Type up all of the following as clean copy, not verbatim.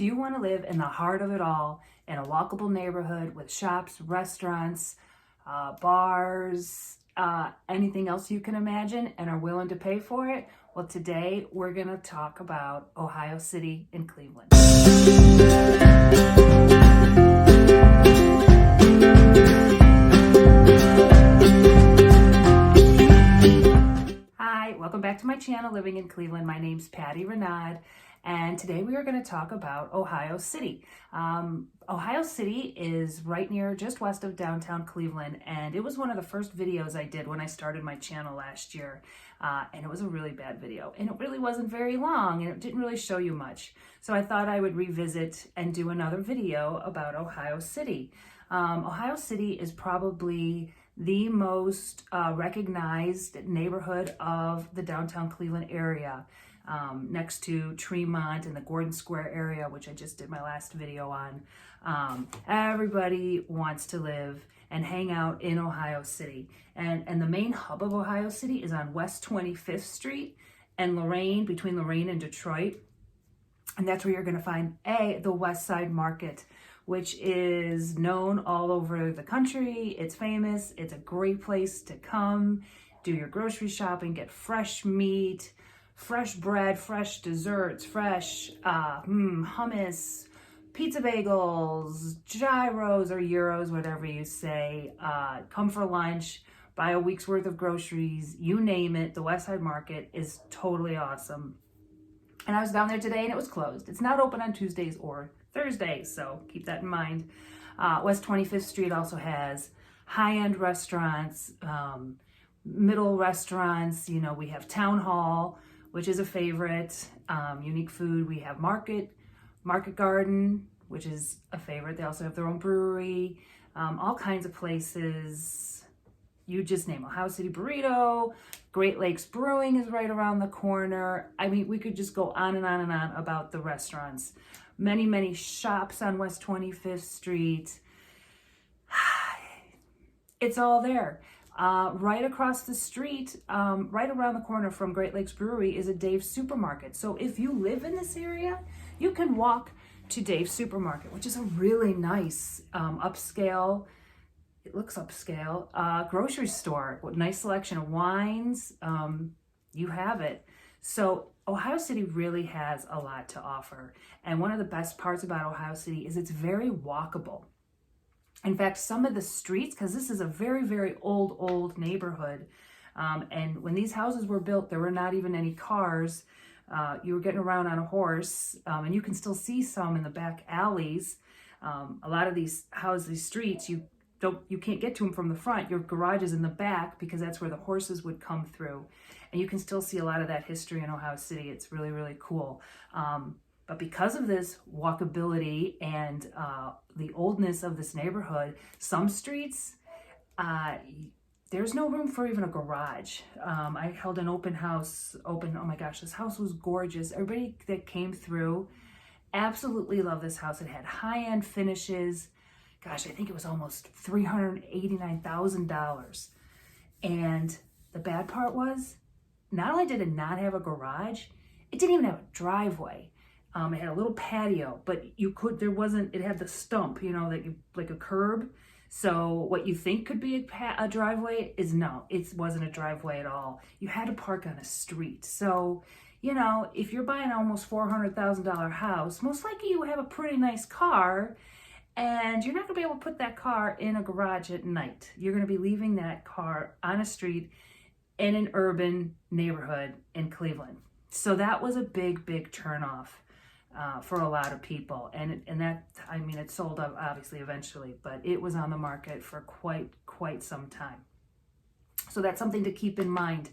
Do you want to live in the heart of it all in a walkable neighborhood with shops, restaurants, bars, anything else you can imagine, and are willing to pay for it? Well, today we're going to talk about Ohio City and Cleveland. Hi, welcome back to my channel, Living in Cleveland. My name's Patty Renaud, and today we are going to talk about Ohio City. Ohio City is right near, just west of downtown Cleveland, and it was one of the first videos I did when I started my channel last year, and it was a really bad video, and it really wasn't very long, and it didn't really show you much. So I thought I would revisit and do another video about Ohio City. Ohio City is probably the most recognized neighborhood of the downtown Cleveland area, next to Tremont and the Gordon Square area, which I just did my last video on. Everybody wants to live and hang out in Ohio City. And the main hub of Ohio City is on West 25th Street and Lorain, between Lorain and Detroit. And that's where you're going to find the West Side Market, which is known all over the country. It's famous. It's a great place to come, do your grocery shopping, get fresh meat, fresh bread, fresh desserts, fresh hummus, pizza bagels, gyros or gyros, whatever you say. Come for lunch, buy a week's worth of groceries, you name it. The West Side Market is totally awesome. And I was down there today and it was closed. It's not open on Tuesdays or Thursdays, so keep that in mind. West 25th Street also has high-end restaurants, middle restaurants. You know, we have Town Hall, which is a favorite. Unique food. We have Market Garden, which is a favorite. They also have their own brewery. All kinds of places. You just name Ohio City Burrito. Great Lakes Brewing is right around the corner. I mean, we could just go on and on and on about the restaurants. Many, many shops on West 25th Street. It's all there. Right across the street, right around the corner from Great Lakes Brewery is a Dave's Supermarket. So if you live in this area, you can walk to Dave's Supermarket, which is a really nice upscale, it looks upscale, grocery store with nice selection of wines. You have it. So Ohio City really has a lot to offer. And one of the best parts about Ohio City is it's very walkable. In fact, some of the streets, because this is a very, very old neighborhood, and when these houses were built, there were not even any cars. You were getting around on a horse, and you can still see some in the back alleys. A lot of these houses, these streets, you can't get to them from the front. Your garage is in the back because that's where the horses would come through. And you can still see a lot of that history in Ohio City. It's really, really cool. But because of this walkability and the oldness of this neighborhood, some streets, there's no room for even a garage. I held an open house, oh my gosh, this house was gorgeous. Everybody that came through absolutely loved this house. It had high-end finishes. Gosh, I think it was almost $389,000. And the bad part was, not only did it not have a garage, it didn't even have a driveway. It had a little patio, but it had the stump, you know, like a curb. So what you think could be a driveway is no, it wasn't a driveway at all. You had to park on a street. So, you know, if you're buying an almost $400,000 house, most likely you have a pretty nice car, and you're not gonna be able to put that car in a garage at night. You're gonna be leaving that car on a street in an urban neighborhood in Cleveland. So that was a big turnoff for a lot of people. And that, I mean, it sold up obviously eventually, but it was on the market for quite some time. So that's something to keep in mind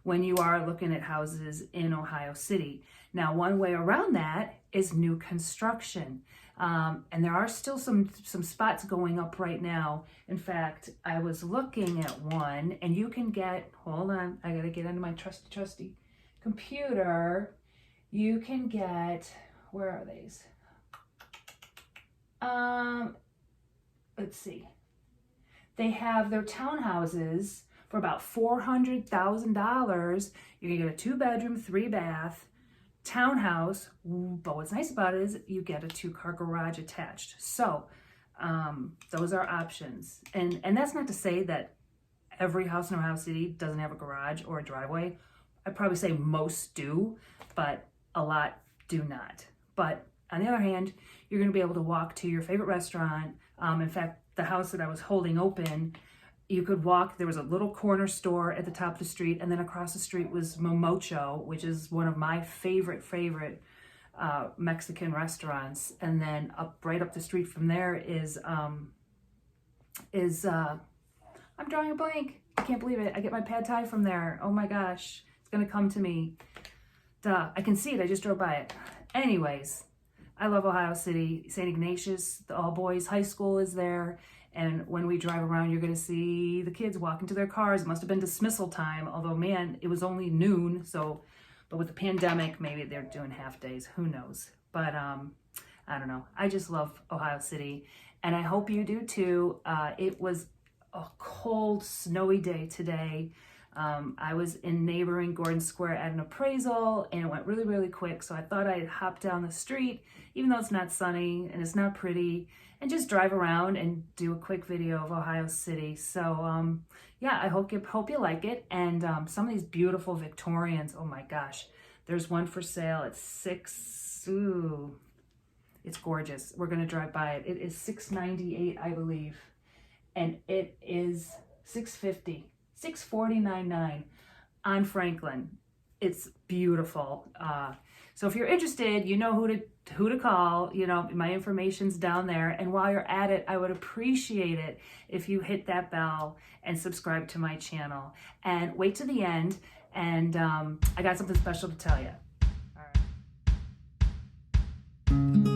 when you are looking at houses in Ohio City. Now, one way around that is new construction. And there are still some spots going up right now. In fact, I was looking at one, and you can get, hold on, I gotta get into my trusty computer. You can get, where are these? Let's see. They have their townhouses for about $400,000. You can get a 2-bedroom, 3-bath, townhouse, but what's nice about it is you get a 2-car garage attached. So those are options. And that's not to say that every house in Ohio City doesn't have a garage or a driveway. I'd probably say most do, but a lot do not. But on the other hand, you're going to be able to walk to your favorite restaurant. In fact, the house that I was holding open, you could walk. There was a little corner store at the top of the street, and then across the street was Momocho, which is one of my favorite Mexican restaurants. And then right up the street from there is I'm drawing a blank. I can't believe it. I get my pad thai from there. Oh my gosh, it's gonna come to me. Duh, I can see it. I just drove by it. Anyways, I love Ohio City. St. Ignatius, the all boys high school is there. And when we drive around, you're going to see the kids walking to their cars. It must have been dismissal time, although, man, it was only noon. So, but with the pandemic, maybe they're doing half days. Who knows? But I don't know. I just love Ohio City, and I hope you do too. It was a cold, snowy day today. I was in neighboring Gordon Square at an appraisal, and it went really, really quick. So I thought I'd hop down the street, even though it's not sunny and it's not pretty, and just drive around and do a quick video of Ohio City. So yeah, I hope you like it. And some of these beautiful Victorians, oh my gosh, there's one for sale at it's gorgeous. We're gonna drive by it. It is $698, I believe, and it is $650. $649.9 on Franklin. It's beautiful. So if you're interested, you know who to call. You know, my information's down there. And while you're at it, I would appreciate it if you hit that bell and subscribe to my channel. And wait to the end, and I got something special to tell you. All right.